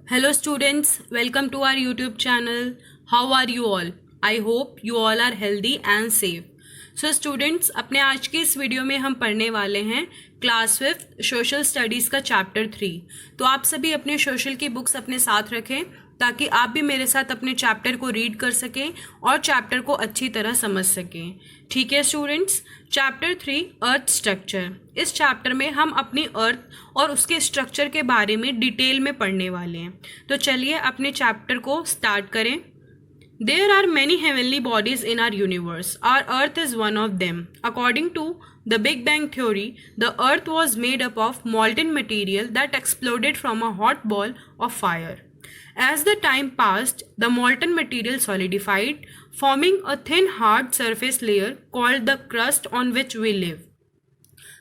Hello students, welcome to our YouTube channel. How are you all? I hope you all are healthy and safe. So students, अपने आज के इस video में हम पढ़ने वाले हैं क्लास 5th सोशल स्टडीज़ का चैप्टर 3। तो आप सभी अपने सोशल की बुक्स अपने साथ रखें ताकि आप भी मेरे साथ अपने चैप्टर को रीड कर सकें और चैप्टर को अच्छी तरह समझ सकें। ठीक है स्टूडेंट्स, चैप्टर 3 अर्थ स्ट्रक्चर। इस चैप्टर में हम अपनी अर्थ और उसके स्ट्रक्चर के बारे में डिटेल में पढ़ने वाले हैं। तो चलिए अपने चैप्टर को स्टार्ट करें। There are many heavenly bodies in our universe. Our Earth is one of them. According to the Big Bang Theory, the Earth was made up of molten material that exploded from a hot ball of fire. As the time passed, the molten material solidified, forming a thin hard surface layer called the crust on which we live.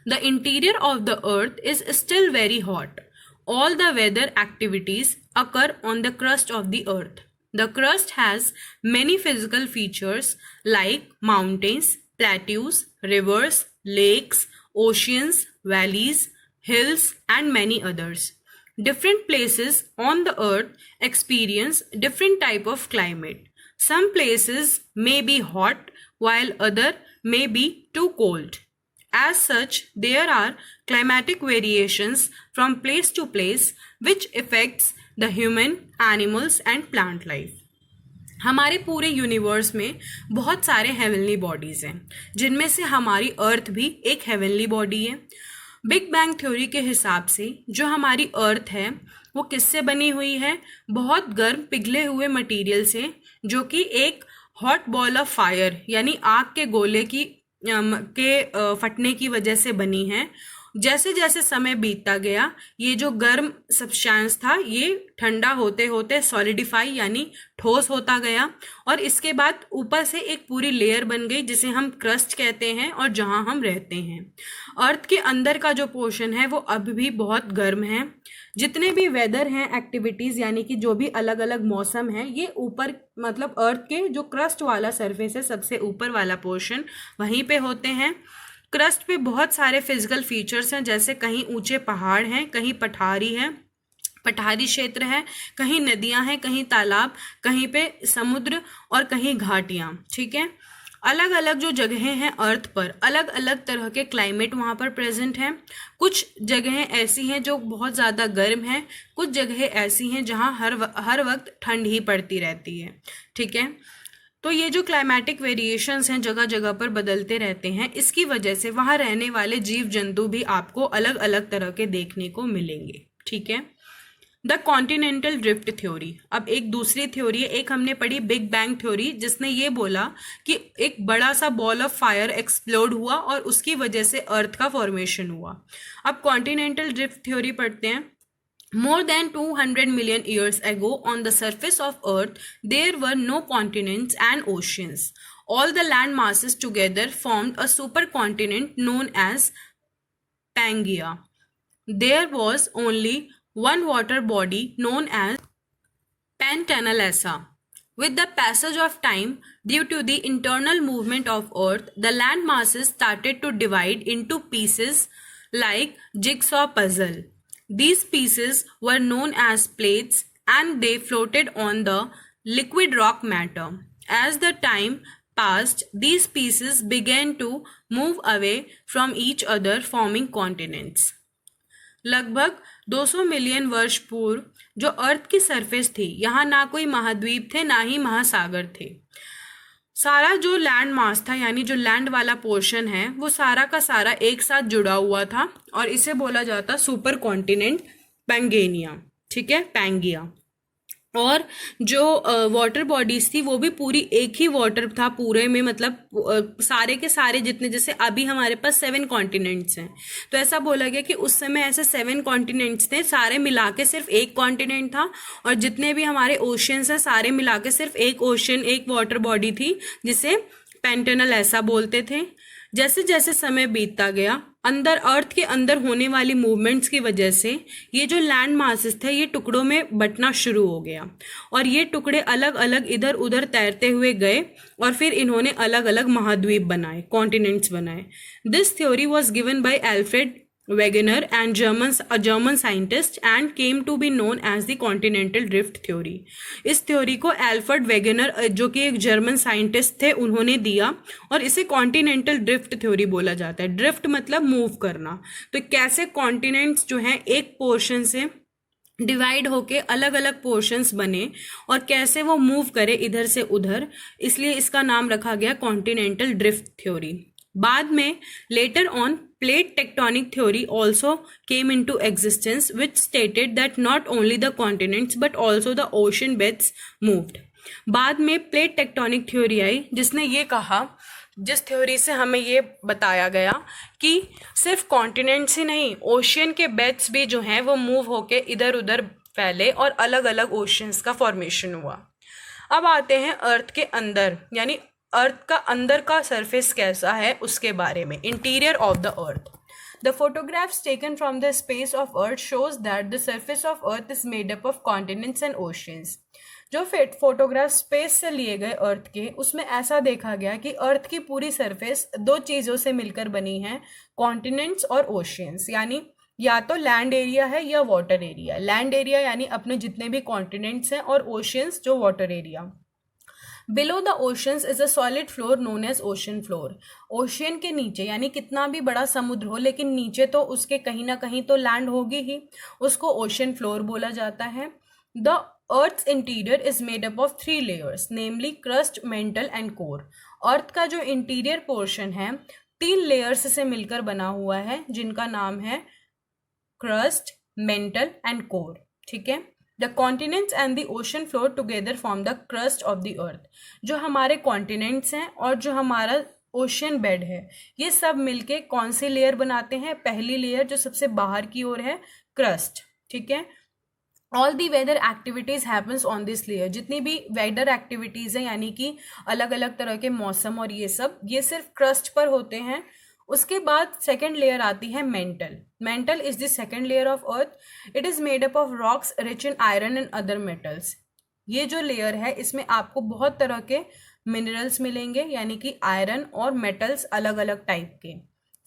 The interior of the Earth is still very hot. All the weather activities occur on the crust of the Earth. The crust has many physical features like mountains, plateaus, rivers, lakes, oceans, valleys, hills, and many others. Different places on the earth experience different type of climate. Some places may be hot while other may be too cold. As such, there are climatic variations from place to place which affects the human, animals and plant life. हमारे पूरे universe में बहुत सारे heavenly bodies हैं जिनमें से हमारी अर्थ भी एक हेवनली बॉडी है। बिग बैंग थ्योरी के हिसाब से जो हमारी अर्थ है वो किससे बनी हुई है? बहुत गर्म पिघले हुए मटेरियल से, जो कि एक हॉट बॉल ऑफ फायर यानी आग के गोले के फटने की वजह से बनी है। जैसे जैसे समय बीतता गया ये जो गर्म सब्सटेंस था ये ठंडा होते होते सॉलिडिफाई यानी ठोस होता गया और इसके बाद ऊपर से एक पूरी लेयर बन गई जिसे हम क्रस्ट कहते हैं और जहां हम रहते हैं। अर्थ के अंदर का जो पोर्शन है वो अब भी बहुत गर्म है। जितने भी वेदर हैं एक्टिविटीज़ यानी कि जो भी अलग अलग मौसम है ये ऊपर मतलब अर्थ के जो क्रस्ट वाला सरफेस है सबसे ऊपर वाला पोर्शन वहीं पे होते हैं। क्रस्ट पे बहुत सारे फिजिकल फीचर्स हैं, जैसे कहीं ऊंचे पहाड़ हैं, कहीं पठारी है, पठारी क्षेत्र है, कहीं नदियां हैं, कहीं तालाब, कहीं पे समुद्र और कहीं घाटियां। ठीक है, अलग अलग जो जगहें हैं अर्थ पर अलग अलग तरह के क्लाइमेट वहाँ पर प्रेजेंट हैं। कुछ जगहें ऐसी हैं जो बहुत ज़्यादा गर्म हैं, कुछ जगहें ऐसी हैं जहाँ हर वक्त ठंड ही पड़ती रहती है। ठीक है, तो ये जो क्लाइमेटिक वेरिएशंस हैं जगह जगह पर बदलते रहते हैं, इसकी वजह से वहाँ रहने वाले जीव जंतु भी आपको अलग अलग तरह के देखने को मिलेंगे। ठीक है, द कॉन्टिनेंटल ड्रिफ्ट थ्योरी। अब एक दूसरी थ्योरी है, एक हमने पढ़ी बिग बैंग थ्योरी जिसने ये बोला कि एक बड़ा सा बॉल ऑफ फायर एक्सप्लोड हुआ और उसकी वजह से अर्थ का फॉर्मेशन हुआ। अब कॉन्टिनेंटल ड्रिफ्ट थ्योरी पढ़ते हैं। More than 200 million years ago, on the surface of Earth, there were no continents and oceans. All the land masses together formed a supercontinent known as Pangaea. There was only one water body known as Pantanalassa. With the passage of time, due to the internal movement of Earth, the land masses started to divide into pieces like jigsaw puzzle. These pieces were known as plates and they floated on the liquid rock matter. As the time passed, these pieces began to move away from each other, forming continents. लगभग 200 million वर्ष पूर्व जो अर्थ की surface थी, यहाँ ना कोई महाद्वीप थे ना ही महासागर थे। सारा जो लैंड मास था यानी जो लैंड वाला पोर्शन है वो सारा का सारा एक साथ जुड़ा हुआ था और इसे बोला जाता सुपर कॉन्टिनेंट पैंगेनिया। ठीक है, पैंगिया। और जो वाटर बॉडीज थी वो भी पूरी एक ही वाटर था पूरे में, मतलब सारे के सारे जितने, जैसे अभी हमारे पास 7 कॉन्टिनेंट्स हैं तो ऐसा बोला गया कि उस समय ऐसे 7 कॉन्टिनेंट्स थे, सारे मिला के सिर्फ एक कॉन्टिनेंट था और जितने भी हमारे ओशियंस हैं सारे मिला के सिर्फ एक ओशन, एक वाटर बॉडी थी जिसे पेंटेनल ऐसा बोलते थे। जैसे जैसे समय बीतता गया अंदर अर्थ के अंदर होने वाली मूवमेंट्स की वजह से ये जो लैंड मासेस थे ये टुकड़ों में बंटना शुरू हो गया और ये टुकड़े अलग अलग इधर उधर तैरते हुए गए और फिर इन्होंने अलग अलग महाद्वीप बनाए, कॉन्टिनेंट्स बनाए। This theory was given by Alfred Wegener and a German scientist and came to be known as the continental drift theory. इस थ्योरी को एल्फ्रेड वेगनर जो कि एक जर्मन साइंटिस्ट थे उन्होंने दिया और इसे कॉन्टिनेंटल ड्रिफ्ट थ्योरी बोला जाता है. ड्रिफ्ट मतलब मूव करना. तो कैसे कॉन्टिनेंट्स जो हैं एक पोर्शन से डिवाइड होके अलग अलग पोर्शंस बने और कैसे वो मूव करे इधर से उधर, इसलिए इसका नाम रखा गया कॉन्टिनेंटल ड्रिफ्ट थ्योरी. बाद में later on plate tectonic theory also came into existence which stated that not only the continents but also the ocean beds moved. बाद में प्लेट टेक्टोनिक थ्योरी आई जिसने ये कहा, जिस थ्योरी से हमें ये बताया गया कि सिर्फ कॉन्टिनेंट्स ही नहीं, ओशियन के बेड्स भी जो हैं वो मूव होके इधर उधर फैले और अलग अलग ओशियंस का फॉर्मेशन हुआ. अब आते हैं अर्थ के अंदर, यानी अर्थ का अंदर का सरफेस कैसा है उसके बारे में. Interior of the earth. The photographs taken from the space of Earth shows that the surface of Earth is made up of continents and oceans. जो फोटोग्राफ स्पेस से लिए गए अर्थ के, उसमें ऐसा देखा गया कि अर्थ की पूरी सरफेस दो चीज़ों से मिलकर बनी है, कॉन्टिनेंट्स और ओशियंस. यानी या तो लैंड एरिया है या वाटर एरिया. लैंड एरिया यानी अपने जितने भी कॉन्टिनेंट्स हैं और ओशियंस जो water area. Below the oceans is a solid floor known as ocean floor. Ocean के नीचे यानी कितना भी बड़ा समुद्र हो लेकिन नीचे तो उसके कहीं ना कहीं तो लैंड होगी ही, उसको ओशन फ्लोर बोला जाता है. The Earth's interior is made up of 3 layers, namely crust, mantle and core. अर्थ का जो इंटीरियर पोर्शन है 3 लेयर्स से मिलकर बना हुआ है जिनका नाम है क्रस्ट, मेंटल एंड कोर. ठीक है. The continents and the ocean floor together form the crust of the earth. जो हमारे कॉन्टिनेंट्स हैं और जो हमारा ओशियन बेड है ये सब मिलके कौन सी लेयर बनाते हैं? पहली लेयर जो सबसे बाहर की ओर है, क्रस्ट. ठीक है. All the weather activities happens on this layer. जितनी भी वेदर एक्टिविटीज हैं यानी कि अलग अलग तरह के मौसम और ये सब, ये सिर्फ क्रस्ट पर होते हैं. उसके बाद सेकेंड लेयर आती है mental. Mental is the second layer of earth. It is made up of rocks rich in iron and other metals. ये जो लेयर है इसमें आपको बहुत तरह के मिनरल्स मिलेंगे यानी कि आयरन और मेटल्स अलग अलग टाइप के.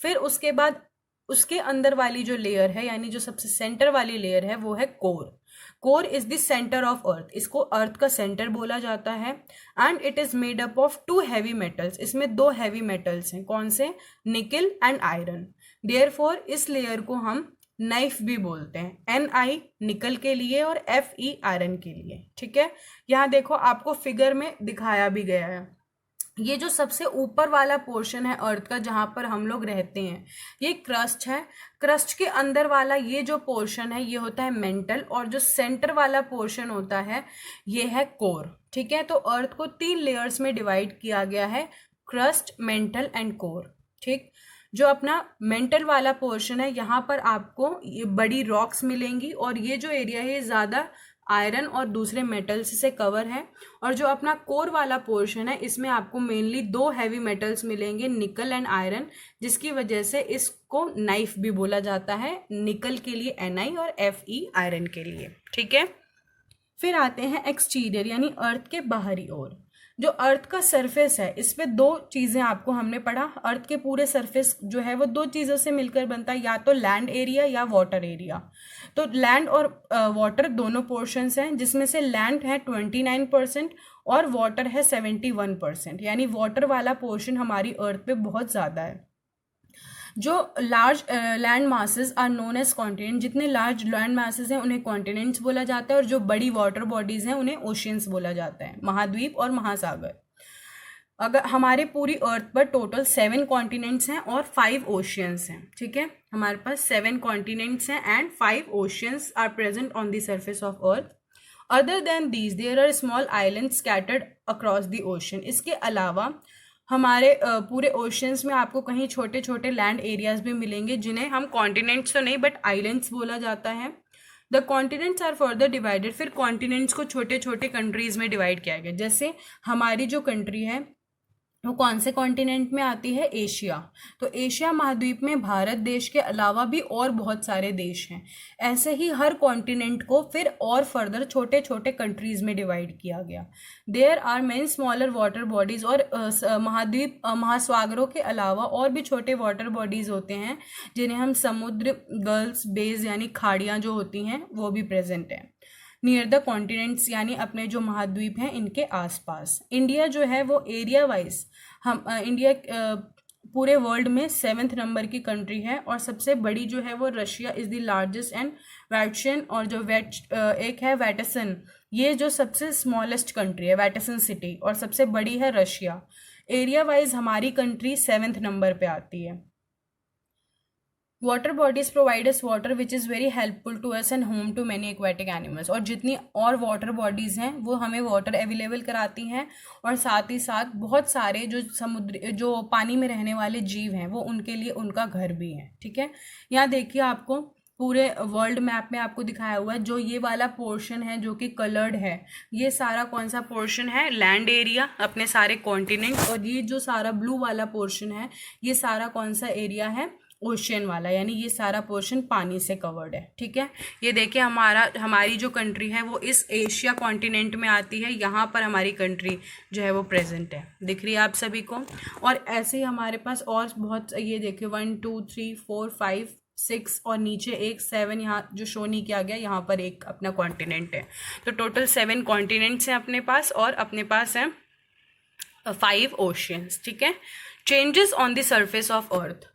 फिर उसके बाद उसके अंदर वाली जो लेयर है यानी जो सबसे सेंटर वाली लेयर है वो है core. Core is the centre of earth. इसको अर्थ का सेंटर बोला जाता है. And it is made up of 2 heavy metals. इसमें 2 हैवी मेटल्स हैं. कौन से? निकल एंड आयरन. देयरफॉर इस लेयर को हम नाइफ भी बोलते हैं. Ni निकल के लिए और Fe आयरन के लिए. ठीक है. यहाँ देखो आपको फिगर में दिखाया भी गया है. ये जो सबसे ऊपर वाला पोर्शन है अर्थ का जहाँ पर हम लोग रहते हैं ये क्रस्ट है. क्रस्ट के अंदर वाला ये जो पोर्शन है ये होता है मेंटल और जो सेंटर वाला पोर्शन होता है ये है कोर. ठीक है. तो अर्थ को 3 लेयर्स में डिवाइड किया गया है, क्रस्ट, मेंटल एंड कोर. ठीक. जो अपना मेंटल वाला पोर्शन है यहाँ पर आपको ये बड़ी रॉक्स मिलेंगी और ये जो एरिया है ये ज़्यादा आयरन और दूसरे मेटल्स से कवर है. और जो अपना कोर वाला पोर्शन है इसमें आपको मेनली 2 हैवी मेटल्स मिलेंगे, निकल एंड आयरन, जिसकी वजह से इसको नाइफ भी बोला जाता है. निकल के लिए Ni और Fe आयरन के लिए. ठीक है. फिर आते हैं एक्सटीरियर यानी अर्थ के बाहरी ओर. जो अर्थ का सरफेस है इस पे 2 चीज़ें आपको हमने पढ़ा. अर्थ के पूरे सरफेस जो है वो 2 चीज़ों से मिलकर बनता है, या तो लैंड एरिया या वाटर एरिया. तो लैंड और वाटर दोनों पोर्शंस हैं जिसमें से लैंड है 29% और वाटर है 71%. यानी वाटर वाला पोर्शन हमारी अर्थ पे बहुत ज़्यादा है. जो large land masses are known as continent. जितने लार्ज लैंड मासेस हैं उन्हें कॉन्टिनेंट्स बोला जाता है और जो बड़ी वाटर बॉडीज हैं उन्हें ओशियंस बोला जाता है, महाद्वीप और महासागर. अगर हमारे पूरी अर्थ पर टोटल 7 कॉन्टिनेंट्स हैं और 5 ओशियंस हैं. ठीक है. हमारे पास 7 कॉन्टिनेंट्स हैं and 5 oceans are present on the surface of earth. Other than these there are small island scattered across the ocean. इसके अलावा हमारे पूरे ओशियंस में आपको कहीं छोटे छोटे लैंड एरियाज भी मिलेंगे जिन्हें हम कॉन्टिनेंट्स तो नहीं बट आइलैंड्स बोला जाता है. The continents are further divided. फिर कॉन्टिनेंट्स को छोटे छोटे कंट्रीज में डिवाइड किया गया. जैसे हमारी जो कंट्री है वो कौन से कॉन्टिनेंट में आती है? एशिया। तो एशिया महाद्वीप में भारत देश के अलावा भी और बहुत सारे देश हैं। ऐसे ही हर कॉन्टिनेंट को फिर और फर्दर छोटे छोटे कंट्रीज में डिवाइड किया गया। There are many smaller water bodies, और महाद्वीप महासागरों के अलावा और भी छोटे वाटर बॉडीज होते हैं जिन्हें हम समुद्र, गल्फ्स, बेज यानी खाड़ियाँ जो होती हैं वो भी प्रेजेंट हैं नियर द कॉन्टिनेंट्स, यानी अपने जो महाद्वीप हैं इनके आसपास। इंडिया जो है वो एरिया वाइज हम इंडिया पूरे वर्ल्ड में 7th नंबर की कंट्री है, और सबसे बड़ी जो है वो Russia is the largest, and Vatican और जो एक है वैटसन, ये जो सबसे स्मॉलेस्ट कंट्री है वैटसन सिटी, और सबसे बड़ी है रशिया। एरिया वाइज हमारी कंट्री 7th नंबर पे आती है। Water bodies provide us water which is very helpful to us and home to many aquatic animals, और जितनी और वाटर बॉडीज़ हैं वो हमें वाटर अवेलेबल कराती हैं, और साथ ही साथ बहुत सारे जो समुद्र जो पानी में रहने वाले जीव हैं वो उनके लिए उनका घर भी है। ठीक है, यहाँ देखिए आपको पूरे वर्ल्ड मैप में आपको दिखाया हुआ है, जो ये वाला पोर्शन है जो कि कलर्ड है, ये सारा कौन सा पोर्शन है? लैंड एरिया, अपने सारे कॉन्टिनेंट, और ये जो सारा ब्लू वाला पोर्शन है ये सारा कौन सा एरिया है? ओशियन वाला, यानी ये सारा पोर्शन पानी से कवर्ड है। ठीक है, ये देखिए हमारी जो कंट्री है वो इस एशिया कॉन्टिनेंट में आती है, यहाँ पर हमारी कंट्री जो है वो प्रेजेंट है, दिख रही है आप सभी को। और ऐसे ही हमारे पास और बहुत, ये देखिए 1 2 3 4 5 6 और नीचे एक 7 यहाँ जो शो नहीं किया गया, यहाँ पर एक अपना कॉन्टिनेंट है। तो टोटल 7 कॉन्टिनेंट्स हैं अपने पास, और अपने पास हैं 5 ओशियंस। ठीक है, changes on the surface of earth.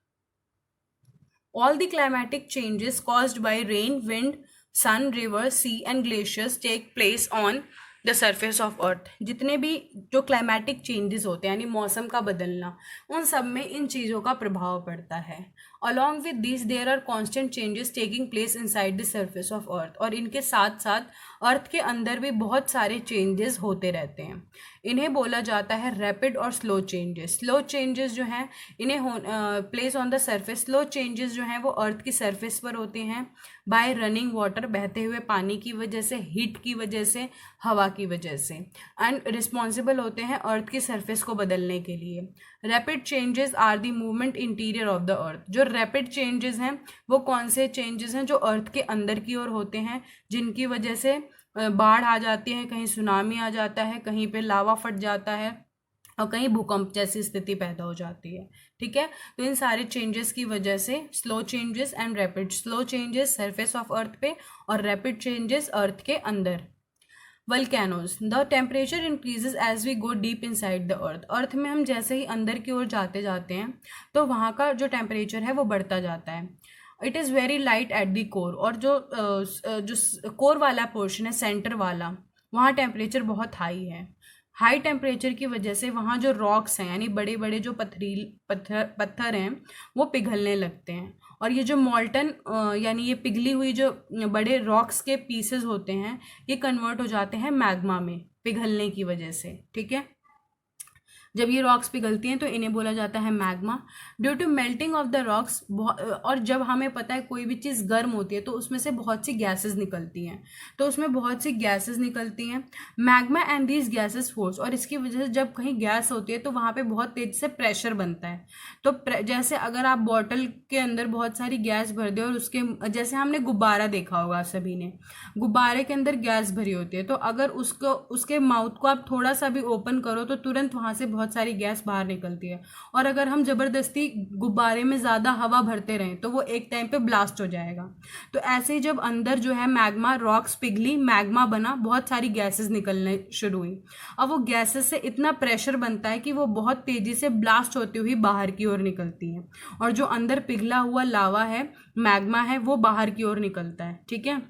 All the climatic changes caused by rain, wind, sun, river, sea and glaciers take place on the surface of earth। जितने भी जो क्लाइमेटिक चेंजेस होते हैं यानी मौसम का बदलना, उन सब में इन चीज़ों का प्रभाव पड़ता है। Along with these there are constant changes taking place inside the surface of earth, और इनके साथ साथ अर्थ के अंदर भी बहुत सारे चेंजेस होते रहते हैं। इन्हें बोला जाता है रैपिड और स्लो चेंजेस। स्लो चेंजेस जो हैं इन्हें place on the surface, slow changes जो हैं वो अर्थ की सरफेस पर होते हैं बाय रनिंग वाटर, बहते हुए पानी की वजह से, हीट की वजह से, हवा की वजह से, एंड रिस्पॉन्सिबल होते हैं अर्थ की सरफेस को बदलने के लिए। Rapid changes are the movement interior of the earth. जो रैपिड चेंजेस हैं वो कौन से चेंजेस हैं? जो अर्थ के अंदर की ओर होते हैं, जिनकी वजह से बाढ़ आ जाती है, कहीं सुनामी आ जाता है, कहीं पे लावा फट जाता है, और कहीं भूकंप जैसी स्थिति पैदा हो जाती है। ठीक है, तो इन सारे चेंजेस की वजह से slow changes and rapid, slow changes surface of earth पे और रैपिड चेंजेस अर्थ के अंदर। Volcanoes, the temperature increases as we go deep inside the earth. Earth में हम जैसे ही अंदर की ओर जाते जाते हैं तो वहाँ का जो टेम्परेचर है वो बढ़ता जाता है। It is very light at the core, और जो कोर वाला पोर्शन है, सेंटर वाला, वहाँ टेम्परेचर बहुत हाई है। हाई टेम्परेचर की वजह से वहाँ जो रॉक्स हैं यानी बड़े बड़े जो पत्थर हैं वो पिघलने लगते हैं, और ये जो मॉल्टन यानी ये पिघली हुई जो बड़े रॉक्स के पीसेस होते हैं ये कन्वर्ट हो जाते हैं मैग्मा में पिघलने की वजह से। ठीक है, जब ये रॉक्स पिघलती हैं तो इन्हें बोला जाता है magma. Due to melting of the rocks, और जब हमें पता है कोई भी चीज़ गर्म होती है तो उसमें से बहुत सी गैसेस निकलती हैं, तो उसमें बहुत सी गैसेस निकलती हैं। Magma and these gases force, और इसकी वजह से जब कहीं गैस होती है तो वहाँ पे बहुत तेज से प्रेशर बनता है। तो जैसे अगर आप बॉटल के अंदर बहुत सारी गैस भर दें, और उसके जैसे हमने गुब्बारा देखा होगा सभी ने, गुब्बारे के अंदर गैस भरी होती है, तो अगर उसके माउथ को आप थोड़ा सा भी ओपन करो तो तुरंत वहाँ से बहुत सारी गैस बाहर निकलती है, और अगर हम जबरदस्ती गुब्बारे में ज़्यादा हवा भरते रहें तो वो एक टाइम पे ब्लास्ट हो जाएगा। तो ऐसे ही जब अंदर जो है मैग्मा, रॉक्स पिघली, मैग्मा बना, बहुत सारी गैसेस निकलने शुरू हुई। अब वो गैसेस से इतना प्रेशर बनता है कि वो बहुत तेज़ी से ब्लास्ट होती हुई बाहर की ओर निकलती है, और जो अंदर पिघला हुआ लावा है, मैग्मा है, वो बाहर की ओर निकलता है। ठीक है,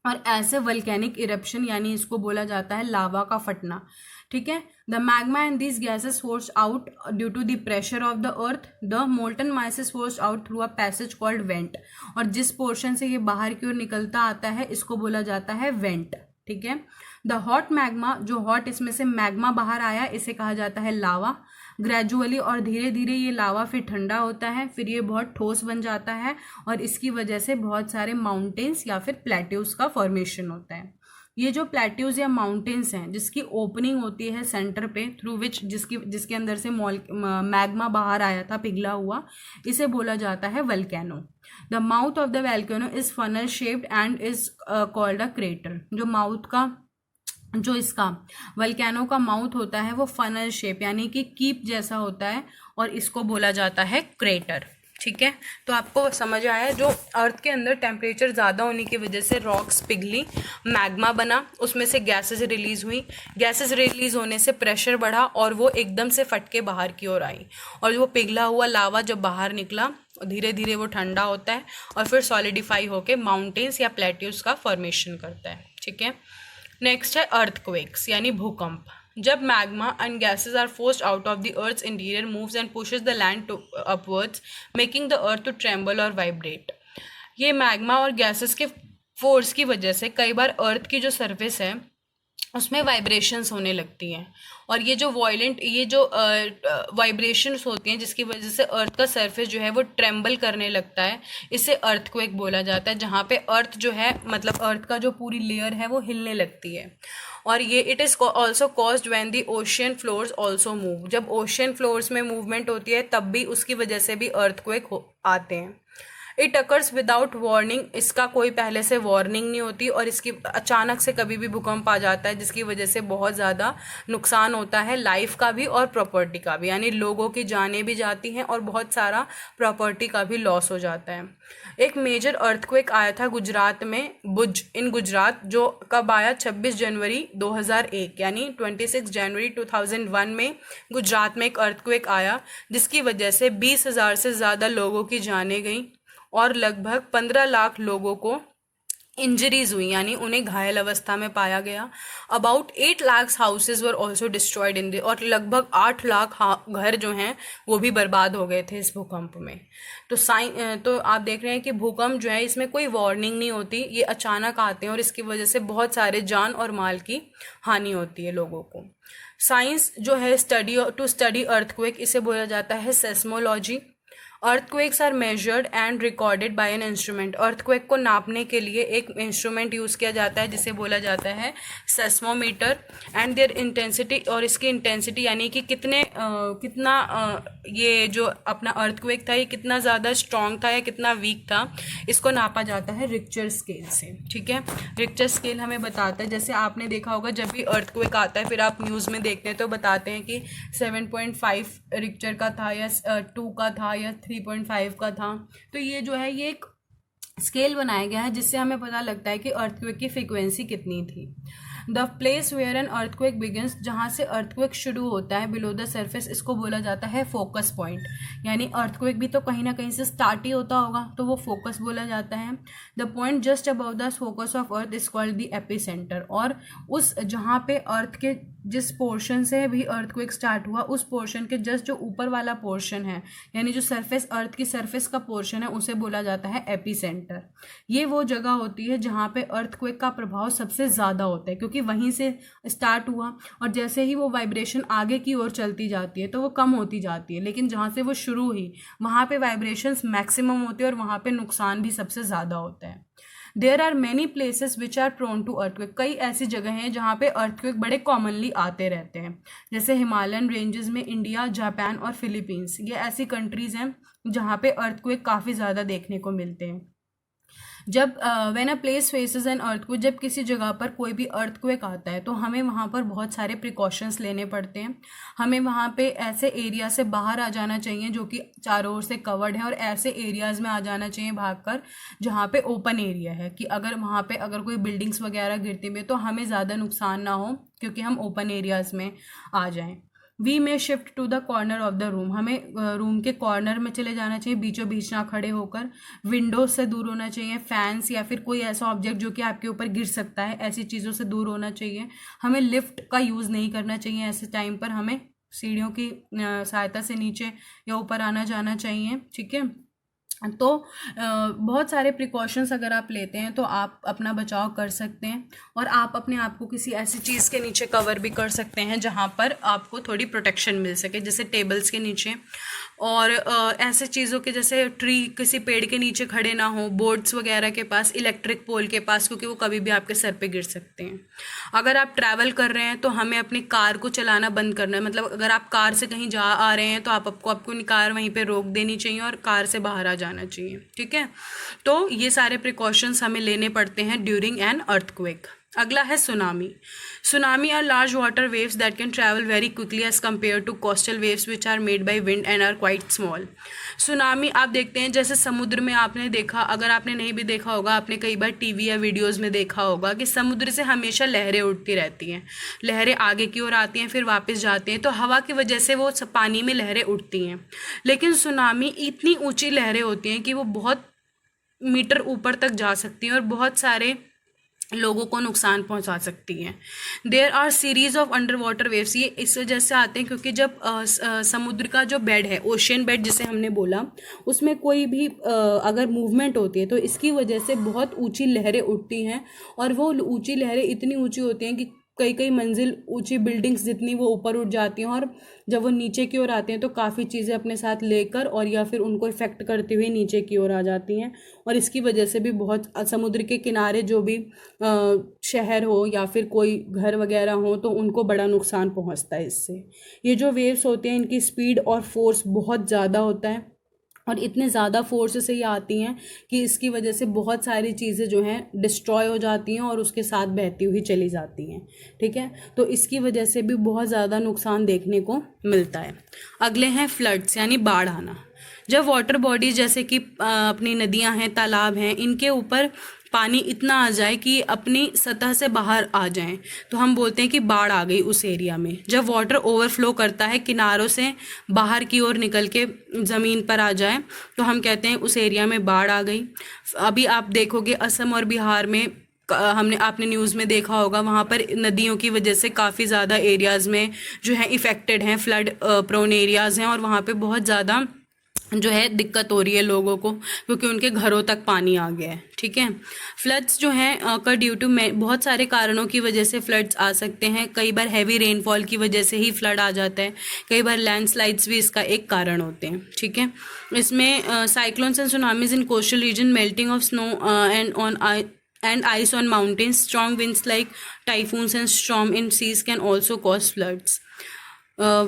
और ऐसे वल्केनिक इरप्शन यानी इसको बोला जाता है लावा का फटना। ठीक है, the magma and these gases force out due to the pressure of the earth, the molten mass is force out through a passage called vent, और जिस पोर्शन से ये बाहर की ओर निकलता आता है इसको बोला जाता है वेंट। ठीक है। द हॉट मैग्मा, जो हॉट इसमें से मैग्मा बाहर आया, इसे कहा जाता है लावा। ग्रेजुअली और धीरे धीरे ये लावा फिर ठंडा होता है, फिर ये बहुत ठोस बन जाता है और इसकी वजह से बहुत सारे माउंटेन्स या फिर प्लेट्यूज का फॉर्मेशन होता है। ये जो प्लेट्यूज या माउंटेन्स हैं जिसकी ओपनिंग होती है सेंटर पे, थ्रू विच जिसके अंदर से मैग्मा बाहर आया था पिघला हुआ, इसे बोला जाता है volcano. The mouth of the volcano is funnel shaped and is called a crater. जो इसका वल्केनो का माउथ होता है वो फनल शेप यानी कि कीप जैसा होता है और इसको बोला जाता है क्रेटर। ठीक है, तो आपको समझ आया, जो अर्थ के अंदर टेम्परेचर ज़्यादा होने की वजह से रॉक्स पिघली, मैग्मा बना, उसमें से गैसेस रिलीज हुई, गैसेस रिलीज होने से प्रेशर बढ़ा और वो एकदम से फट के बाहर की ओर आई, और वो पिघला हुआ लावा जब बाहर निकला धीरे धीरे वो ठंडा होता है और फिर सॉलिडिफाई होके माउंटेन्स या प्लेट्यूज का फॉर्मेशन करता है। ठीक है, नेक्स्ट है अर्थक्वेक्स यानी भूकंप। जब magma and gases are forced out of the earth's interior moves and pushes the land upwards making the earth to tremble और वाइब्रेट। ये मैग्मा और गैसेस के फोर्स की वजह से कई बार अर्थ की जो सरफेस है उसमें वाइब्रेशंस होने लगती हैं, और ये जो वाइब्रेशंस होती हैं जिसकी वजह से अर्थ का सरफेस जो है वो ट्रेम्बल करने लगता है, इसे अर्थक्वेक बोला जाता है, जहाँ पे अर्थ जो है मतलब अर्थ का जो पूरी लेयर है वो हिलने लगती है। और ये it is also caused when the ocean floors also move. जब ओशियन फ्लोर्स में मूवमेंट होती है तब भी उसकी वजह से भी अर्थक्वेक आते हैं। इट अकर्स विदाउट वार्निंग, इसका कोई पहले से वार्निंग नहीं होती और इसकी अचानक से कभी भी भूकंप आ जाता है जिसकी वजह से बहुत ज़्यादा नुकसान होता है लाइफ का भी और प्रॉपर्टी का भी, यानी लोगों की जानें भी जाती हैं और बहुत सारा प्रॉपर्टी का भी लॉस हो जाता है। एक मेजर अर्थक्वेक आया था गुजरात में, भुज इन गुजरात, जो कब आया 26 जनवरी 2001 यानी 26 जनवरी 2001 में गुजरात में एक अर्थक्वेक आया जिसकी वजह से 20,000 से ज़्यादा लोगों की जानें गई और लगभग 15 लाख लोगों को इंजरीज हुई यानी उन्हें घायल अवस्था में पाया गया। About 8 lakh houses were also destroyed in the, और लगभग 8 लाख घर जो हैं वो भी बर्बाद हो गए थे इस भूकंप में। तो आप देख रहे हैं कि भूकंप जो है इसमें कोई वार्निंग नहीं होती, ये अचानक आते हैं और इसकी वजह से बहुत सारे जान और माल की हानि होती है लोगों को। साइंस जो है टू स्टडी अर्थक्वेक, इसे बोला जाता है seismology. Earthquakes are measured and recorded by an instrument. Earthquake को नापने के लिए एक इंस्ट्रूमेंट यूज़ किया जाता है जिसे बोला जाता है सेस्मोमीटर। एंड देयर इंटेंसिटी, और इसकी इंटेंसिटी यानी कि कितना ये जो अपना अर्थक्वेक था ये कितना ज़्यादा स्ट्रॉन्ग था या कितना वीक था, इसको नापा जाता है रिक्टर स्केल से। ठीक है, रिक्टर स्केल हमें बताता है, जैसे आपने देखा होगा जब भी अर्थक्वेक आता है फिर आप न्यूज़ में देखते हैं तो बताते हैं कि 7.5 रिक्टर का था या 2 का था या 3.5 का था। तो ये जो है ये एक स्केल बनाया गया है जिससे हमें पता लगता है कि अर्थक्वेक की फ्रीक्वेंसी कितनी थी। The place where an earthquake begins, जहाँ से अर्थक्वेक शुरू होता है बिलो द सरफेस, इसको बोला जाता है फोकस पॉइंट। यानी अर्थक्वेक भी तो कहीं ना कहीं से स्टार्ट ही होता होगा तो वो फोकस बोला जाता है। The point just above the focus of earth is called the epicentre, और उस जहाँ पे अर्थ के जिस पोर्शन से भी अर्थक्वेक स्टार्ट हुआ उस पोर्शन के जस्ट जो ऊपर वाला पोर्शन है यानी जो सरफेस अर्थ की सरफेस का पोर्शन है उसे बोला जाता है एपिसेंटर। ये वो जगह होती है जहाँ पे अर्थक्वेक का प्रभाव सबसे ज़्यादा होता है क्योंकि वहीं से स्टार्ट हुआ और जैसे ही वो वाइब्रेशन आगे की ओर चलती जाती है तो वो कम होती जाती है, लेकिन जहाँ से वो शुरू हुई वहाँ पे वाइब्रेशंस मैक्सिमम होते हैं और वहाँ पे नुकसान भी सबसे ज़्यादा होता है। There are many places which are prone to earthquake, कई ऐसी जगह हैं जहाँ पे अर्थक्वेक बड़े कॉमनली आते रहते हैं, जैसे हिमालयन रेंजेस में इंडिया, जापान और फिलीपींस, ये ऐसी कंट्रीज़ हैं जहाँ पे अर्थक्वेक काफ़ी ज़्यादा देखने को मिलते हैं। जब when a place faces an earthquake, जब किसी जगह पर कोई भी अर्थक्वेक आता है तो हमें वहाँ पर बहुत सारे प्रिकॉशंस लेने पड़ते हैं। हमें वहाँ पे ऐसे एरिया से बाहर आ जाना चाहिए जो कि चारों ओर से कवर्ड है और ऐसे एरियाज़ में आ जाना चाहिए भागकर जहाँ पे ओपन एरिया है कि अगर वहाँ पे अगर कोई बिल्डिंग्स वगैरह गिरती हुई तो हमें ज़्यादा नुकसान ना हो क्योंकि हम ओपन एरियाज़ में आ जाएँ। We may shift to the corner of the room, हमें रूम के कॉर्नर में चले जाना चाहिए, बीचों बीच ना खड़े होकर। विंडोज से दूर होना चाहिए, फैंस या फिर कोई ऐसा ऑब्जेक्ट जो कि आपके ऊपर गिर सकता है ऐसी चीज़ों से दूर होना चाहिए। हमें लिफ्ट का यूज़ नहीं करना चाहिए, ऐसे टाइम पर हमें सीढ़ियों की सहायता से नीचे या ऊपर आना जाना चाहिए। ठीक है, तो बहुत सारे प्रिकॉशंस अगर आप लेते हैं तो आप अपना बचाव कर सकते हैं, और आप अपने आप को किसी ऐसी चीज़ के नीचे कवर भी कर सकते हैं जहाँ पर आपको थोड़ी प्रोटेक्शन मिल सके, जैसे टेबल्स के नीचे, और ऐसे चीज़ों के जैसे ट्री, किसी पेड़ के नीचे खड़े ना हो, बोर्ड्स वगैरह के पास, इलेक्ट्रिक पोल के पास, क्योंकि वो कभी भी आपके सर पे गिर सकते हैं। अगर आप ट्रैवल कर रहे हैं तो हमें अपनी कार को चलाना बंद करना है, मतलब अगर आप कार से कहीं जा आ रहे हैं तो आपको अपनी कार वहीं पे रोक देनी चाहिए और कार से बाहर आ जाना चाहिए, ठीक है। तो ये सारे प्रिकॉशंस हमें लेने पड़ते हैं ड्यूरिंग एन अर्थक्वेक। अगला है tsunami. Tsunami are large water waves that can travel very quickly as compare to coastal waves which are made by wind and are quite small. Tsunami आप देखते हैं जैसे समुद्र में, आपने देखा, अगर आपने नहीं भी देखा होगा, आपने कई बार टीवी या वीडियोज़ में देखा होगा कि समुद्र से हमेशा लहरें उठती रहती हैं, लहरें आगे की ओर आती हैं फिर वापस जाती हैं, तो हवा की वजह से वो पानी में लहरें उठती हैं। लेकिन सुनामी इतनी ऊंची लहरें होती हैं कि वो बहुत मीटर ऊपर तक जा सकती हैं और बहुत सारे लोगों को नुकसान पहुंचा सकती हैं। There are series of underwater waves. ये इस वजह से आते हैं क्योंकि जब समुद्र का जो बेड है, ओशियन बेड जिसे हमने बोला, उसमें कोई भी अगर मूवमेंट होती है तो इसकी वजह से बहुत ऊंची लहरें उठती हैं, और वो ऊंची लहरें इतनी ऊंची होती हैं कि कई कई मंजिल ऊंची बिल्डिंग्स जितनी वो ऊपर उठ जाती हैं, और जब वो नीचे की ओर आते हैं तो काफ़ी चीज़ें अपने साथ लेकर और या फिर उनको इफेक्ट करते हुए नीचे की ओर आ जाती हैं, और इसकी वजह से भी बहुत समुद्र के किनारे जो भी शहर हो या फिर कोई घर वगैरह हो तो उनको बड़ा नुकसान पहुंचता है इससे। ये जो वेव्स होते हैं इनकी स्पीड और फोर्स बहुत ज़्यादा होता है, और इतने ज़्यादा फोर्स से ये आती हैं कि इसकी वजह से बहुत सारी चीज़ें जो हैं डिस्ट्रॉय हो जाती हैं और उसके साथ बहती हुई चली जाती हैं, ठीक है। तो इसकी वजह से भी बहुत ज़्यादा नुकसान देखने को मिलता है। अगले हैं फ्लड्स यानी बाढ़ आना। जब वाटर बॉडीज जैसे कि अपनी नदियां हैं, तालाब हैं, इनके ऊपर पानी इतना आ जाए कि अपनी सतह से बाहर आ जाएं तो हम बोलते हैं कि बाढ़ आ गई उस एरिया में। जब वाटर ओवरफ्लो करता है, किनारों से बाहर की ओर निकल के ज़मीन पर आ जाए तो हम कहते हैं उस एरिया में बाढ़ आ गई। अभी आप देखोगे असम और बिहार में, आपने न्यूज़ में देखा होगा, वहाँ पर नदियों की वजह से काफ़ी ज़्यादा एरियाज़ में जो है इफ़ेक्टेड हैं, फ्लड प्रोन एरियाज़ हैं, और वहाँ पे बहुत ज़्यादा जो है दिक्कत हो रही है लोगों को क्योंकि उनके घरों तक पानी आ गया है, ठीक है। फ्लड्स जो हैं का ड्यू टू बहुत सारे कारणों की वजह से फ्लड्स आ सकते हैं। कई बार हैवी रेनफॉल की वजह से ही फ्लड आ जाता है, कई बार लैंडस्लाइड्स भी इसका एक कारण होते हैं, ठीक है। इसमें cyclones and tsunamis in coastal region, melting of snow and ice on mountains, strong winds like typhoons and storm in seas can also cause floods.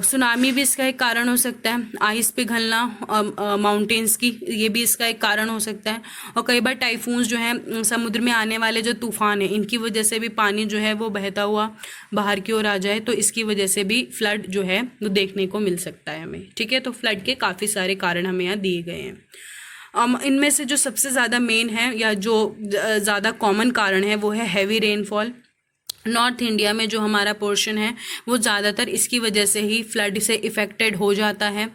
Tsunami भी इसका एक कारण हो सकता है, आइस पिघलना माउंटेन्स की, ये भी इसका एक कारण हो सकता है। और कई बार टाइफून्स जो है, समुद्र में आने वाले जो तूफान है, इनकी वजह से भी पानी जो है वो बहता हुआ बाहर की ओर आ जाए तो इसकी वजह से भी फ्लड जो है वो देखने को मिल सकता है हमें, ठीक है। तो फ्लड के काफ़ी सारे कारण हमें यहाँ दिए गए हैं। इनमें से जो सबसे ज़्यादा मेन है या जो ज़्यादा कॉमन कारण है वो है हैवी रेनफॉल। नॉर्थ इंडिया में जो हमारा पोर्शन है वो ज़्यादातर इसकी वजह से ही फ्लड से इफ़ेक्टेड हो जाता है।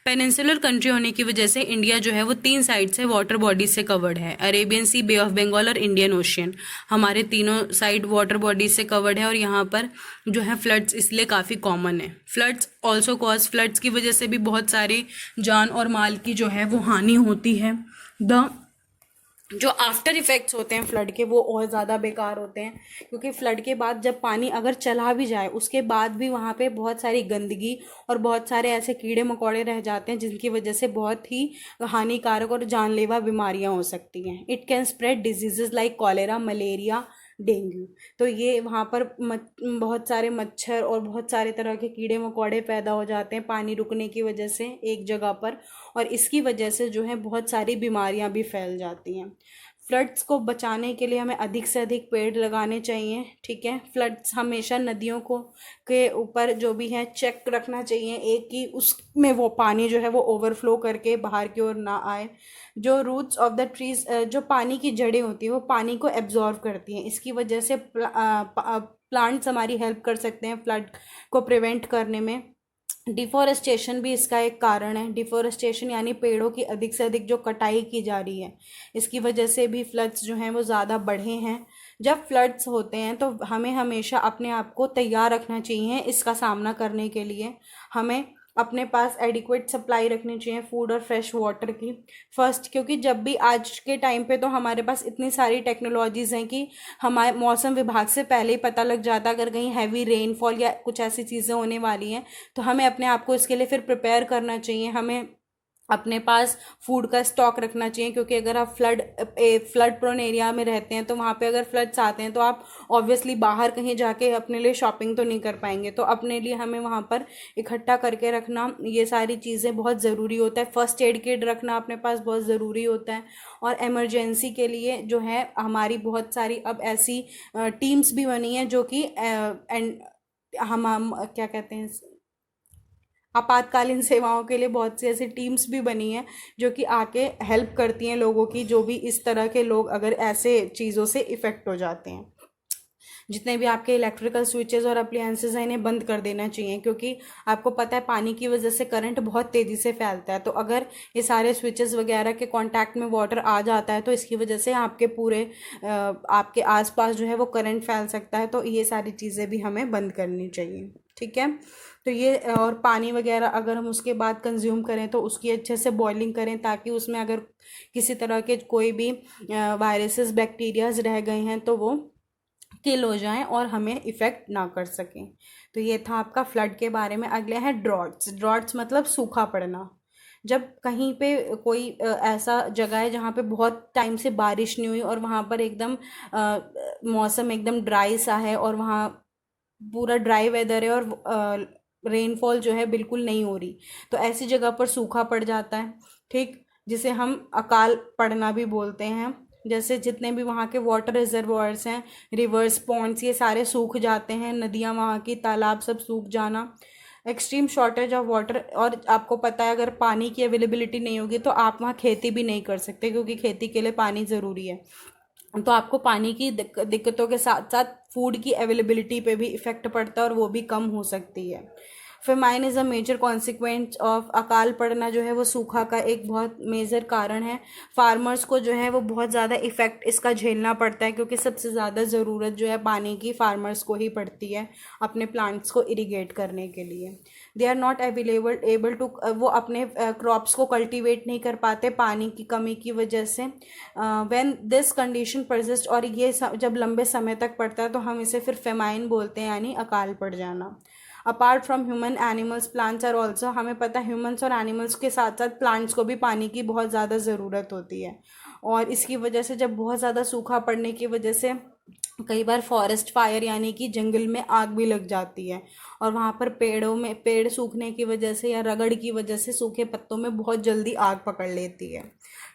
पेनिनसुलर कंट्री होने की वजह से इंडिया जो है वो 3 साइड से वाटर बॉडीज से कवर्ड है, Arabian sea, bay of Bengal और इंडियन ओशियन। हमारे तीनों साइड वाटर बॉडीज से कवर्ड है और यहाँ पर जो है फ्लड्स इसलिए काफ़ी कॉमन है। फ्लड्स ऑल्सो कॉज, फ्लड्स की वजह से भी बहुत सारी जान और माल की जो है वो हानि होती है। जो आफ्टर इफ़ेक्ट्स होते हैं फ्लड के वो और ज़्यादा बेकार होते हैं, क्योंकि फ्लड के बाद जब पानी अगर चला भी जाए उसके बाद भी वहाँ पे बहुत सारी गंदगी और बहुत सारे ऐसे कीड़े मकोड़े रह जाते हैं जिनकी वजह से बहुत ही हानिकारक और जानलेवा बीमारियाँ हो सकती हैं। It can spread disease like cholera, malaria, dengue. तो ये वहाँ पर बहुत सारे मच्छर और बहुत सारे तरह के कीड़े मकोड़े पैदा हो जाते हैं पानी रुकने की वजह से एक जगह पर, और इसकी वजह से जो है बहुत सारी बीमारियाँ भी फैल जाती हैं। फ्लड्स को बचाने के लिए हमें अधिक से अधिक पेड़ लगाने चाहिए, ठीक है। फ्लड्स हमेशा नदियों को के ऊपर जो भी है चेक रखना चाहिए एक कि उसमें वो पानी जो है वो ओवरफ्लो करके बाहर की ओर ना आए। जो रूट्स ऑफ द ट्रीज, जो पानी की जड़ें होती हैं वो पानी को एब्जॉर्व करती हैं, इसकी वजह से प्लांट्स हमारी हेल्प कर सकते हैं फ्लड को प्रिवेंट करने में। डिफॉरेस्टेशन भी इसका एक कारण है। डिफॉरेस्टेशन यानी पेड़ों की अधिक से अधिक जो कटाई की जा रही है, इसकी वजह से भी फ्लड्स जो हैं वो ज़्यादा बढ़े हैं। जब फ्लड्स होते हैं तो हमें हमेशा अपने आप को तैयार रखना चाहिए इसका सामना करने के लिए। हमें अपने पास एडिक्वेट सप्लाई रखनी चाहिए फूड और फ्रेश वाटर की। फर्स्ट, क्योंकि जब भी आज के टाइम पे तो हमारे पास इतनी सारी टेक्नोलॉजीज़ हैं कि हमारे मौसम विभाग से पहले ही पता लग जाता है अगर कहीं हैवी रेनफॉल या कुछ ऐसी चीज़ें होने वाली हैं। तो हमें अपने आप को इसके लिए फिर प्रिपेयर करना चाहिए। हमें अपने पास फूड का स्टॉक रखना चाहिए, क्योंकि अगर आप फ्लड प्रोन एरिया में रहते हैं तो वहाँ पे अगर फ्लड्स आते हैं तो आप ऑब्वियसली बाहर कहीं जाके अपने लिए शॉपिंग तो नहीं कर पाएंगे। तो अपने लिए हमें वहाँ पर इकट्ठा करके रखना, ये सारी चीज़ें बहुत ज़रूरी होता है। फर्स्ट एड किट रखना अपने पास बहुत ज़रूरी होता है। और इमरजेंसी के लिए जो है हमारी बहुत सारी अब ऐसी टीम्स भी बनी हैं जो कि एंड हम क्या कहते हैं, आपातकालीन सेवाओं के लिए बहुत सी ऐसी टीम्स भी बनी हैं जो कि आके हेल्प करती हैं लोगों की, जो भी इस तरह के लोग अगर ऐसे चीज़ों से इफ़ेक्ट हो जाते हैं। जितने भी आपके इलेक्ट्रिकल स्विचेस और अप्लायंसेस हैं इन्हें बंद कर देना चाहिए, क्योंकि आपको पता है पानी की वजह से करंट बहुत तेज़ी से फैलता है। तो अगर ये सारे स्विचेस वगैरह के कांटेक्ट में वाटर आ जाता है तो इसकी वजह से आपके पूरे आपके आसपास जो है वो करंट फैल सकता है। तो ये सारी चीज़ें भी हमें बंद करनी चाहिए, ठीक है। तो ये और पानी वगैरह अगर हम उसके बाद कंज्यूम करें तो उसकी अच्छे से बॉइलिंग करें, ताकि उसमें अगर किसी तरह के कोई भी वायरसेस बैक्टीरियाज रह गए हैं तो वो किल हो जाएं और हमें इफ़ेक्ट ना कर सकें। तो ये था आपका फ्लड के बारे में। अगले हैं ड्रॉट्स। ड्रॉट्स मतलब सूखा पड़ना। जब कहीं पे कोई ऐसा जगह है जहाँ पे बहुत टाइम से बारिश नहीं हुई और वहाँ पर एकदम मौसम एकदम ड्राई सा है और वहाँ पूरा ड्राई वेदर है और रेनफॉल जो है बिल्कुल नहीं हो रही, तो ऐसी जगह पर सूखा पड़ जाता है, ठीक, जिसे हम अकाल पड़ना भी बोलते हैं। जैसे जितने भी वहाँ के वाटर रिजर्वॉयर्स हैं, रिवर्स, पॉन्ड्स, ये सारे सूख जाते हैं, नदियाँ वहाँ की, तालाब सब सूख जाना, एक्सट्रीम शॉर्टेज ऑफ वाटर। और आपको पता है अगर पानी की अवेलेबिलिटी नहीं होगी तो आप वहाँ खेती भी नहीं कर सकते, क्योंकि खेती के लिए पानी ज़रूरी है। तो आपको पानी की दिक्कतों के साथ साथ फूड की अवेलेबिलिटी पे भी इफ़ेक्ट पड़ता है और वो भी कम हो सकती है। Famine is a major consequence of, अकाल पड़ना जो है वो सूखा का एक बहुत मेजर कारण है। फार्मर्स को जो है वो बहुत ज़्यादा इफ़ेक्ट इसका झेलना पड़ता है, क्योंकि सबसे ज़्यादा ज़रूरत जो है पानी की फार्मर्स को ही पड़ती है अपने प्लांट्स को इरिगेट करने के लिए। They are not able to, वो अपने क्रॉप्स को कल्टीवेट नहीं कर पाते पानी की कमी की वजह से। व्हेन दिस कंडीशन परसिस्ट, और ये जब लंबे समय तक पड़ता है तो हम इसे फिर फेमाइन बोलते हैं, यानी अकाल पड़ जाना। Apart from human, animals, plants are also, हमें पता है ह्यूमन्स और एनिमल्स के साथ साथ प्लांट्स को भी पानी की बहुत ज़्यादा ज़रूरत होती है। और इसकी वजह से जब बहुत ज़्यादा सूखा पड़ने की वजह से कई बार फॉरेस्ट फायर यानी कि जंगल में आग भी लग जाती है, और वहाँ पर पेड़ों में पेड़ सूखने की वजह से या रगड़ की वजह से सूखे पत्तों में बहुत जल्दी आग पकड़ लेती है।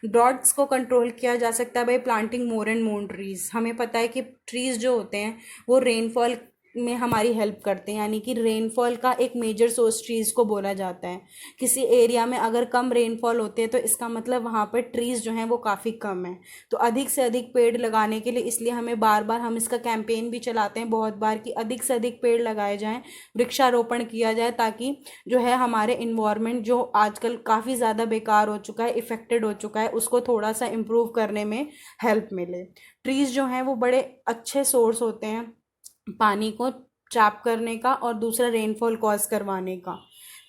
ड्रॉट्स को कंट्रोल किया जा सकता है by planting more and more trees. हमें पता है कि ट्रीज जो होते हैं वो रेनफॉल में हमारी हेल्प करते हैं, यानी कि रेनफॉल का एक मेजर सोर्स ट्रीज़ को बोला जाता है। किसी एरिया में अगर कम रेनफॉल होते हैं तो इसका मतलब वहाँ पर ट्रीज़ जो हैं वो काफ़ी कम है। तो अधिक से अधिक पेड़ लगाने के लिए, इसलिए हमें बार बार हम इसका कैंपेन भी चलाते हैं बहुत बार कि अधिक से अधिक पेड़ लगाए जाएं, वृक्षारोपण किया जाए, ताकि जो है हमारे इन्वायरमेंट जो आजकल काफ़ी ज़्यादा बेकार हो चुका है, इफ़ेक्टेड हो चुका है, उसको थोड़ा सा इम्प्रूव करने में हेल्प मिले। ट्रीज़ जो हैं वो बड़े अच्छे सोर्स होते हैं पानी को ट्रैप करने का और दूसरा रेनफॉल कॉज करवाने का।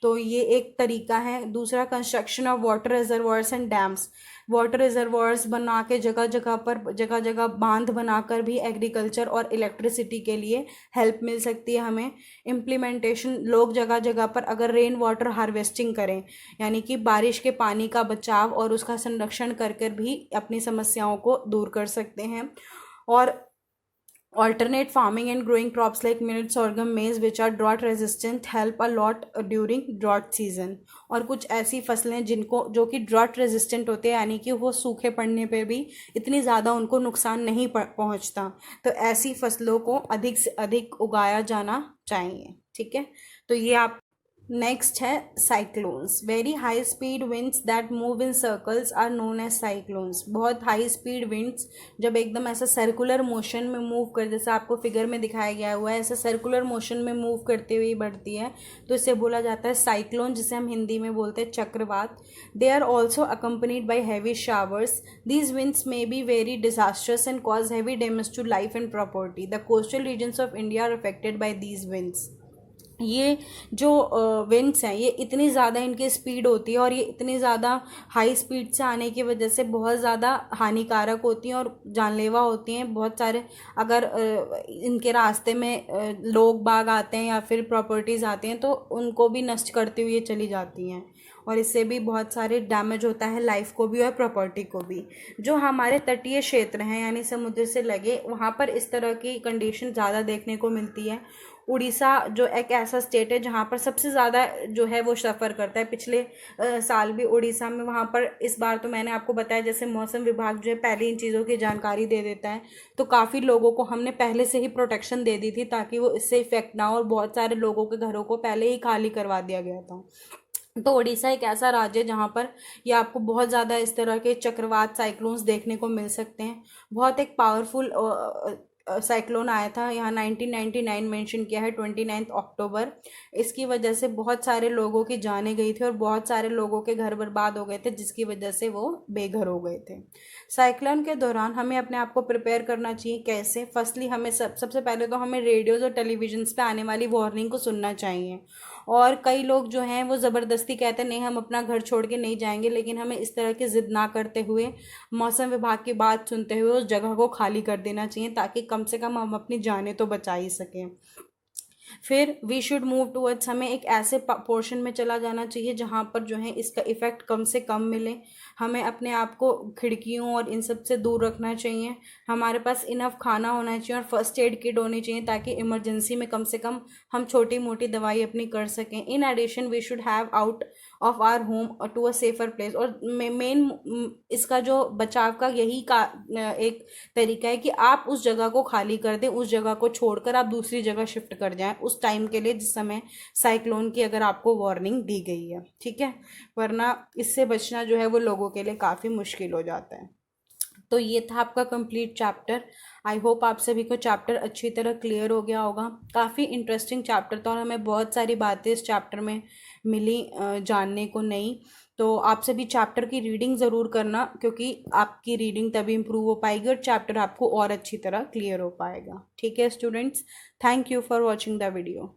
तो ये एक तरीका है। दूसरा, construction of water reservoirs and dams. Water reservoirs बना के जगह जगह बांध बनाकर भी एग्रीकल्चर और इलेक्ट्रिसिटी के लिए हेल्प मिल सकती है हमें। इम्प्लीमेंटेशन, लोग जगह जगह पर अगर रेन वाटर हार्वेस्टिंग करें, यानी कि बारिश के पानी का बचाव और उसका संरक्षण कर कर भी अपनी समस्याओं को दूर कर सकते हैं। और alternate farming and growing crops like millet, sorghum, maize, which are drought resistant, help a lot during drought season। और कुछ ऐसी फसलें जिनको जो कि ड्रॉट रेजिस्टेंट होते हैं, यानी कि वो सूखे पड़ने पे भी इतनी ज़्यादा उनको नुकसान नहीं पहुंचता, तो ऐसी फसलों को अधिक से अधिक उगाया जाना चाहिए, ठीक है। तो ये आप, नेक्स्ट है cyclones. Very high speed winds that move in circles are known as cyclones. बहुत हाई स्पीड विंड्स जब एकदम ऐसा सर्कुलर मोशन में मूव कर, जैसा आपको फिगर में दिखाया गया हुआ है, ऐसा सर्कुलर मोशन में मूव करते हुए बढ़ती है, तो इसे बोला जाता है साइक्लोन, जिसे हम हिंदी में बोलते हैं चक्रवात। They are also accompanied by heavy showers. These winds may be very disasters and cause heavy damage to life and property. The coastal regions of India are affected by these winds. ये जो winds हैं ये इतनी ज़्यादा इनकी speed होती है और ये इतनी ज़्यादा हाई स्पीड से आने की वजह से बहुत ज़्यादा हानिकारक होती हैं और जानलेवा होती हैं। बहुत सारे अगर इनके रास्ते में लोग बाग आते हैं या फिर प्रॉपर्टीज़ आती हैं तो उनको भी नष्ट करती हुई ये चली जाती हैं और इससे भी बहुत सारे डैमेज होता है लाइफ को भी और प्रॉपर्टी को भी। जो हमारे तटीय क्षेत्र हैं यानी समुद्र से लगे वहाँ पर इस तरह की कंडीशन ज़्यादा देखने को मिलती है। उड़ीसा जो एक ऐसा स्टेट है जहाँ पर सबसे ज़्यादा जो है वो सफ़र करता है। पिछले साल भी उड़ीसा में वहाँ पर, इस बार तो मैंने आपको बताया जैसे मौसम विभाग जो है पहले इन चीज़ों की जानकारी दे देता है, तो काफ़ी लोगों को हमने पहले से ही प्रोटेक्शन दे दी थी ताकि वो इससे इफ़ेक्ट ना हो और बहुत सारे लोगों के घरों को पहले ही खाली करवा दिया गया था। तो उड़ीसा एक ऐसा राज्य है जहाँ पर ये आपको बहुत ज़्यादा इस तरह के चक्रवात साइक्लोन्स देखने को मिल सकते हैं। बहुत एक पावरफुल साइक्लोन आया था यहाँ 1999 मेंशन किया है 29 अक्टूबर। इसकी वजह से बहुत सारे लोगों की जानें गई थी और बहुत सारे लोगों के घर बर्बाद हो गए थे जिसकी वजह से वो बेघर हो गए थे। साइक्लोन के दौरान हमें अपने आप को प्रिपेयर करना चाहिए। कैसे? फर्स्टली हमें सबसे पहले तो हमें रेडियोज़ और टेलीविजन्स पे आने वाली वार्निंग को सुनना चाहिए। और कई लोग जो हैं वो ज़बरदस्ती कहते हैं नहीं हम अपना घर छोड़ के नहीं जाएंगे, लेकिन हमें इस तरह की ज़िद ना करते हुए मौसम विभाग की बात सुनते हुए उस जगह को खाली कर देना चाहिए ताकि कम से कम हम अपनी जानें तो बचा ही सकें। फिर वी शुड मूव टूवर्ड्स, हमें एक ऐसे पोर्शन में चला जाना चाहिए जहाँ पर जो है इसका इफ़ेक्ट कम से कम मिले। हमें अपने आप को खिड़कियों और इन सब से दूर रखना चाहिए। हमारे पास इनफ खाना होना चाहिए और फर्स्ट एड किट होनी चाहिए ताकि इमरजेंसी में कम से कम हम छोटी मोटी दवाई अपनी कर सकें। In addition we should have out of our home to a safer place. और मेन इसका जो बचाव का यही का एक तरीका है कि आप उस जगह को खाली कर दें, उस जगह को छोड़कर आप दूसरी जगह शिफ्ट कर जाएं उस टाइम के लिए जिस समय साइक्लोन की अगर आपको वार्निंग दी गई है, ठीक है। वरना इससे बचना जो है वो लोगों के लिए काफ़ी मुश्किल हो जाता है। तो ये था आपका कंप्लीट चैप्टर। आई होप आप सभी को चैप्टर अच्छी तरह क्लियर हो गया होगा। काफ़ी इंटरेस्टिंग चैप्टर था और हमें बहुत सारी बातें इस चैप्टर में मिली जानने को नई। तो आप सभी चैप्टर की रीडिंग ज़रूर करना क्योंकि आपकी रीडिंग तभी इम्प्रूव हो पाएगी और चैप्टर आपको और अच्छी तरह क्लियर हो पाएगा। ठीक है students, thank you for watching the video.